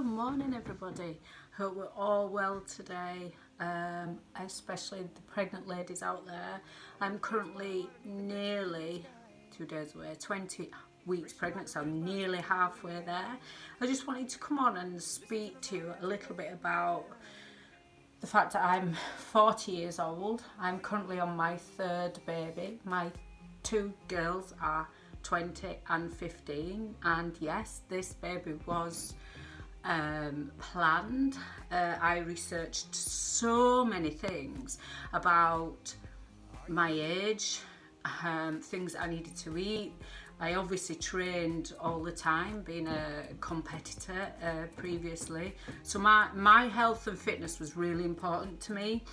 Good morning, everybody. Hope we're all well today, especially the pregnant ladies out there. I'm currently nearly 2 days away, 20 weeks pregnant, so I'm nearly halfway there. I just wanted to come on and speak to you a little bit about the fact that I'm 40 years old. I'm currently on my third baby. My two girls are 20 and 15, and yes, this baby was planned. I researched so many things about my age, things I needed to eat. I obviously trained all the time, being a competitor previously. So my health and fitness was really important to me.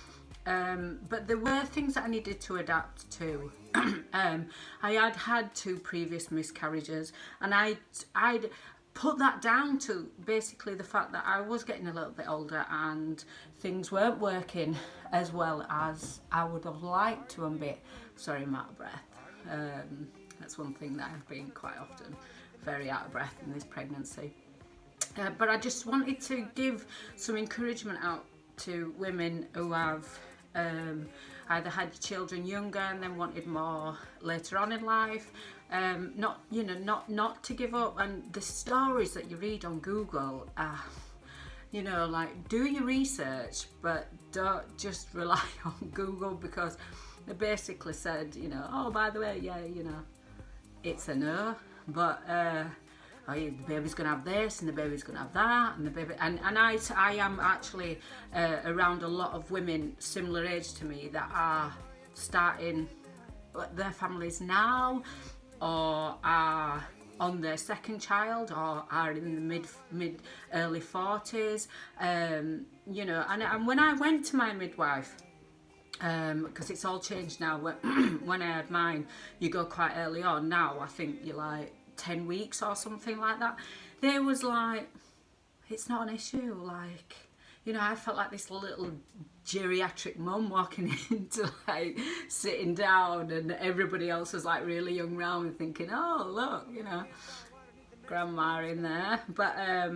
But there were things that I needed to adapt to. I had two previous miscarriages, and I'd put that down to basically the fact that I was getting a little bit older and things weren't working as well as I would have liked to. Sorry, I'm out of breath. That's one thing that I've been quite often very out of breath in this pregnancy. But I just wanted to give some encouragement out to women who have either had children younger and then wanted more later on in life. Not to give up. And the stories that you read on Google, like, do your research, but don't just rely on Google, because they basically said, oh, by the way, it's a no, but the baby's going to have this, and the baby's going to have that, and the baby, and I am actually around a lot of women similar age to me that are starting their families now, or are on their second child, or are in the mid early 40s, and when I went to my midwife, because it's all changed now. When I had mine, you go quite early on. Now I think you're like 10 weeks or something like that. They was like, it's not an issue. Like, I felt like this little geriatric mum walking into like sitting down, and everybody else was like really young round and thinking, oh look, grandma in there. But I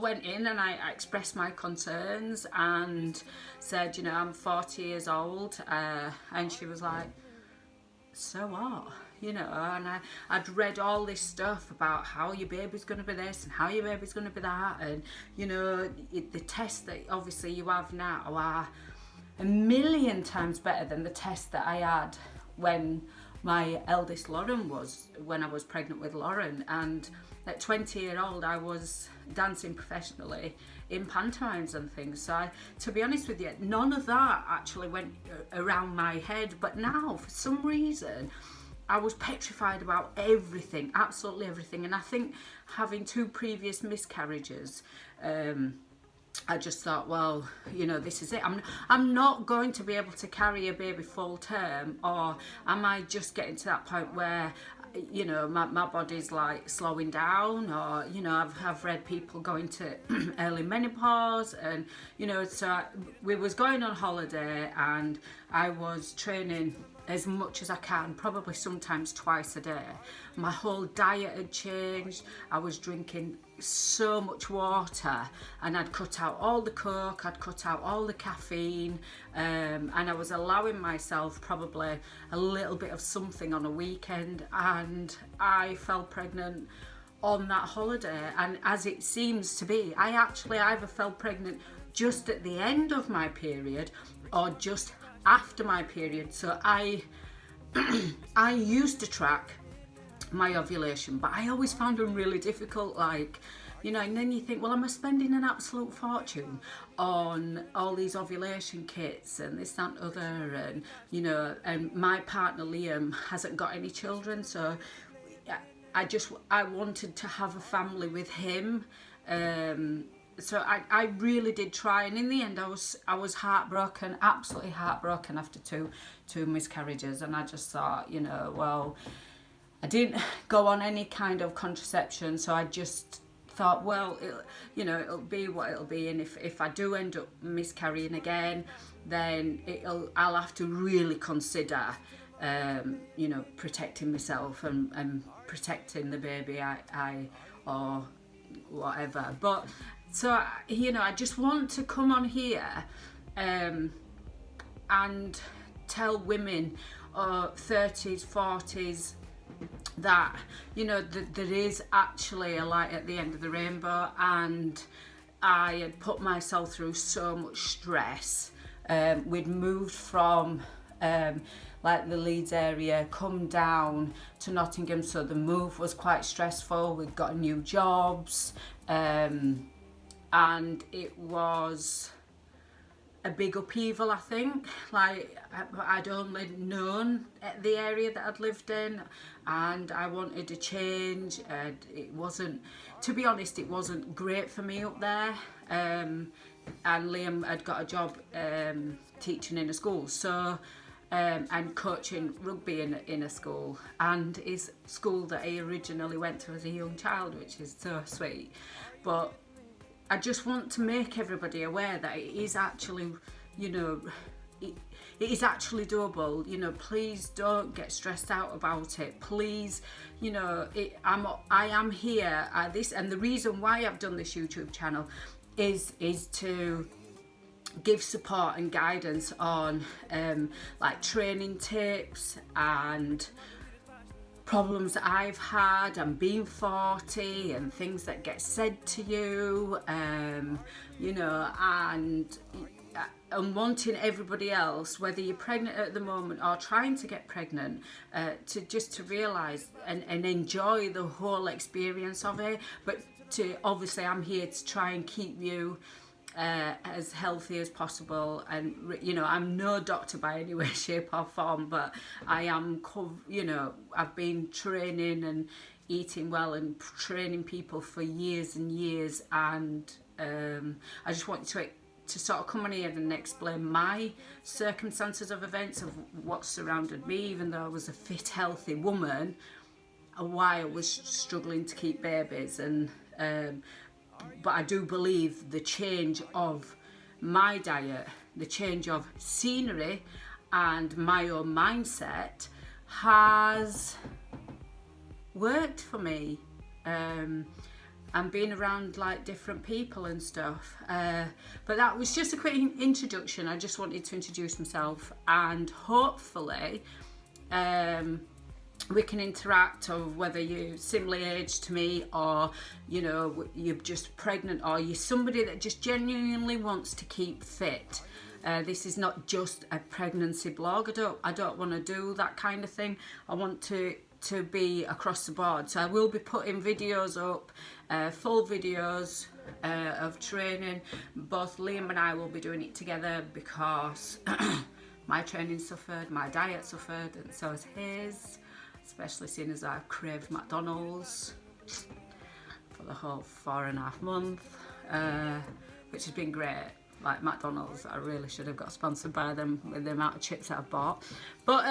went in and I expressed my concerns and said, I'm 40 years old, and she was like, so what? And I'd read all this stuff about how your baby's going to be this and how your baby's going to be that, and the tests that obviously you have now are a million times better than the tests that I had when my eldest Lauren when I was pregnant with Lauren. And at 20-year-old, I was dancing professionally in pantomimes and things. So to be honest with you, none of that actually went around my head. But now, for some reason, I was petrified about everything, absolutely everything. And I think having two previous miscarriages, I just thought, well, this is it. I'm not going to be able to carry a baby full term, or am I just getting to that point where, my body's like slowing down, or, I've read people going to early menopause, and, so we was going on holiday, and I was training as much as I can, probably sometimes twice a day. My whole diet had changed. I was drinking so much water, and I'd cut out all the Coke, I'd cut out all the caffeine, and I was allowing myself probably a little bit of something on a weekend, and I fell pregnant on that holiday. And as it seems to be, I actually either fell pregnant just at the end of my period or just after my period. So I used to track my ovulation, but I always found them really difficult, and then you think, well, am I spending an absolute fortune on all these ovulation kits and this, that and other, and my partner Liam hasn't got any children, so I wanted to have a family with him. So I really did try, and in the end I was heartbroken, absolutely heartbroken after two miscarriages. And I just thought, well, I didn't go on any kind of contraception, so I just thought, well, it'll be what it'll be, and if I do end up miscarrying again, then I'll have to really consider protecting myself and protecting the baby or whatever. But so, you know, I just want to come on here and tell women 30s, 40s, that, you know, there is actually a light at the end of the rainbow. And I had put myself through so much stress. We'd moved from like the Leeds area, come down to Nottingham, so the move was quite stressful. We'd got new jobs, and it was a big upheaval, I think. Like, I'd only known the area that I'd lived in, and I wanted a change. And it wasn't, to be honest, it wasn't great for me up there. And Liam had got a job teaching in a school, so and coaching rugby in a school, and his school that he originally went to as a young child, which is so sweet. But I just want to make everybody aware that it is actually, you know, it is actually doable. You know, please don't get stressed out about it. Please, you know, I am here at this, and the reason why I've done this YouTube channel is to give support and guidance on like training tips and problems that I've had, and being 40 and things that get said to you, you know, and wanting everybody else, whether you're pregnant at the moment or trying to get pregnant, to realise and enjoy the whole experience of it. But obviously I'm here to try and keep you as healthy as possible. And, you know, I'm no doctor by any way, shape or form, but I am, you know, I've been training and eating well and training people for years and years. And I just want to sort of come on here and explain my circumstances of events, of what surrounded me, even though I was a fit, healthy woman, why I was struggling to keep babies. And but I do believe the change of my diet, the change of scenery and my own mindset has worked for me. And being around like different people and stuff. But that was just a quick introduction. I just wanted to introduce myself, and hopefully we can interact, of whether you're similarly aged to me, or, you know, you're just pregnant, or you're somebody that just genuinely wants to keep fit. This is not just a pregnancy blog. I don't want to do that kind of thing. I want to be across the board. So I will be putting videos up, full videos of training. Both Liam and I will be doing it together, because my training suffered, my diet suffered, and so has his. Especially seeing as I've craved McDonald's for the whole 4.5 months, which has been great. Like McDonald's, I really should have got sponsored by them with the amount of chips that I've bought. But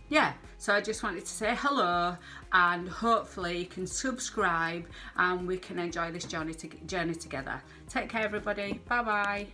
yeah, so I just wanted to say hello, and hopefully you can subscribe and we can enjoy this journey together. Take care, everybody. Bye bye.